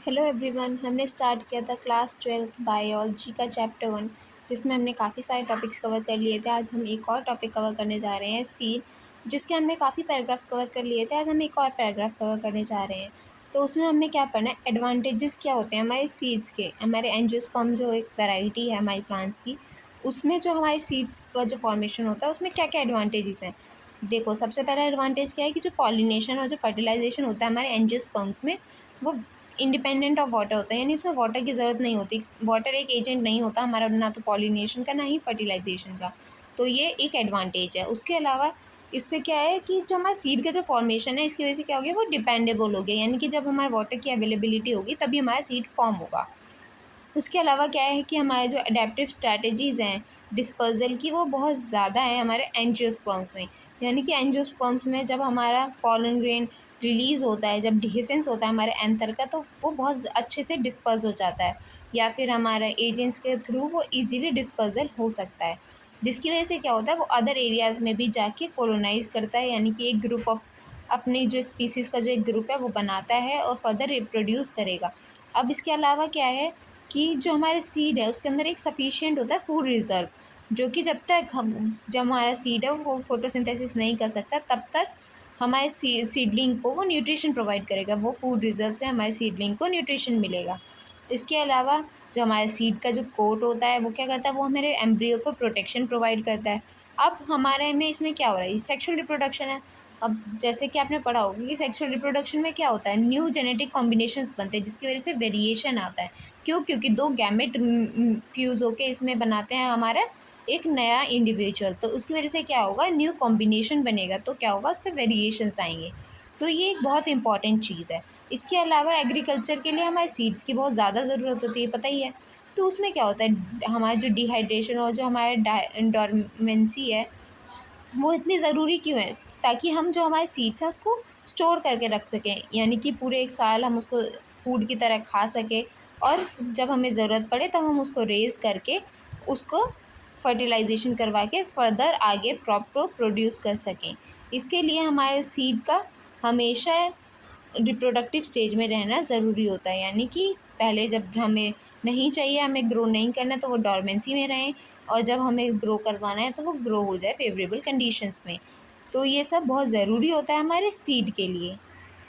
Hello everyone. हमने start किया था क्लास 12th बायोलॉजी का चैप्टर 1, जिसमें हमने काफ़ी सारे टॉपिक्स कवर कर लिए थे। आज हम एक और टॉपिक कवर करने जा रहे हैं, सीड, जिसके हमने काफ़ी पैराग्राफ्स कवर कर लिए थे। आज हम एक और पैराग्राफ कवर करने जा रहे हैं। तो उसमें हमें क्या पढ़ना है, एडवांटेजेस क्या होते हैं हमारे सीड्स के। हमारे एंजियोस्पर्म जो एक वैरायटी है हमारी प्लांट्स की, उसमें जो हमारे सीड्स का जो फॉर्मेशन होता है उसमें क्या क्या एडवांटेजेस हैं। देखो, सबसे पहला एडवांटेज क्या है कि जो पॉलिनेशन और जो फर्टिलाइजेशन होता है हमारे एंजियोस्पर्म्स में, वो इंडिपेंडेंट ऑफ वाटर होता है, यानी इसमें वाटर की ज़रूरत नहीं होती। वाटर एक एजेंट नहीं होता हमारा, ना तो पॉलिनेशन का ना ही फर्टिलाइजेशन का। तो ये एक एडवांटेज है। उसके अलावा इससे क्या है कि जो हमारा सीड का जो फॉर्मेशन है, इसकी वजह से क्या हो गया, वो डिपेंडेबल हो गया, यानी कि जब हमारे वाटर की अवेलेबिलिटी होगी तभी हमारा सीड फॉर्म होगा। उसके अलावा क्या है कि हमारे जो अडेप्टिव स्ट्रैटेजीज़ हैं डिस्पर्जल की, वो बहुत ज़्यादा है हमारे एंजियोस्पर्म्स में। यानी कि एंजियोस्पर्म्स में जब हमारा पॉलन ग्रेन रिलीज़ होता है, जब डिhiscence होता है हमारे एंथर का, तो वो बहुत अच्छे से डिस्पर्स हो जाता है, या फिर हमारे एजेंट्स के थ्रू वो इजीली डिस्पर्जल हो सकता है, जिसकी वजह से क्या होता है, वो अदर एरियाज़ में भी जाके कोलोनाइज़ करता है, यानी कि एक ग्रुप ऑफ अपनी जो स्पीसीज़ का जो एक ग्रुप है वो बनाता है और फर्दर रिप्रोड्यूस करेगा। अब इसके अलावा क्या है कि जो हमारे सीड है उसके अंदर एक सफिशिएंट होता है फूड रिज़र्व, जो कि जब हमारा सीड है वो फोटोसिंथेसिस नहीं कर सकता, तब तक हमारे सीडलिंग को वो न्यूट्रिशन प्रोवाइड करेगा। वो फूड रिज़र्व से हमारे सीडलिंग को न्यूट्रिशन मिलेगा। इसके अलावा जो हमारे सीड का जो कोट होता है वो क्या करता है, वो हमारे एम्ब्रियो को प्रोटेक्शन प्रोवाइड करता है। अब हमारे में इसमें क्या हो रहा है, सेक्शुअल रिप्रोडक्शन है। अब जैसे कि आपने पढ़ा होगा कि सेक्शुअल रिप्रोडक्शन में क्या होता है, न्यू जेनेटिक कॉम्बिनेशंस बनते हैं, जिसकी वजह से वेरिएशन आता है। क्यों? क्योंकि दो गैमेट फ्यूज़ होके इसमें बनाते हैं हमारा एक नया इंडिविजुअल। तो उसकी वजह से क्या होगा, न्यू कॉम्बिनेशन बनेगा, तो क्या होगा, उससे वेरिएशंस आएंगे। तो ये एक बहुत इंपॉर्टेंट चीज़ है। इसके अलावा एग्रीकल्चर के लिए हमारे सीड्स की बहुत ज़्यादा ज़रूरत होती है, पता ही है। तो उसमें क्या होता है, हमारा जो डिहाइड्रेशन और जो हमारा डॉर्मेंसी है, वो इतनी ज़रूरी क्यों है, ताकि हम जो हमारे सीड्स हैं उसको स्टोर करके रख सकें, यानी कि पूरे एक साल हम उसको फूड की तरह खा सकें, और जब हमें ज़रूरत पड़े तब हम उसको रेज़ करके उसको फर्टिलाइजेशन करवा के फर्दर आगे क्रॉप को प्रोड्यूस कर सकें। इसके लिए हमारे सीड का हमेशा रिप्रोडक्टिव स्टेज में रहना ज़रूरी होता है, यानी कि पहले जब हमें नहीं चाहिए, हमें ग्रो नहीं करना, तो वो डॉर्मेंसी में रहें, और जब हमें ग्रो करवाना है तो वो ग्रो हो जाए फेवरेबल कंडीशंस में। तो ये सब बहुत ज़रूरी होता है हमारे सीड के लिए।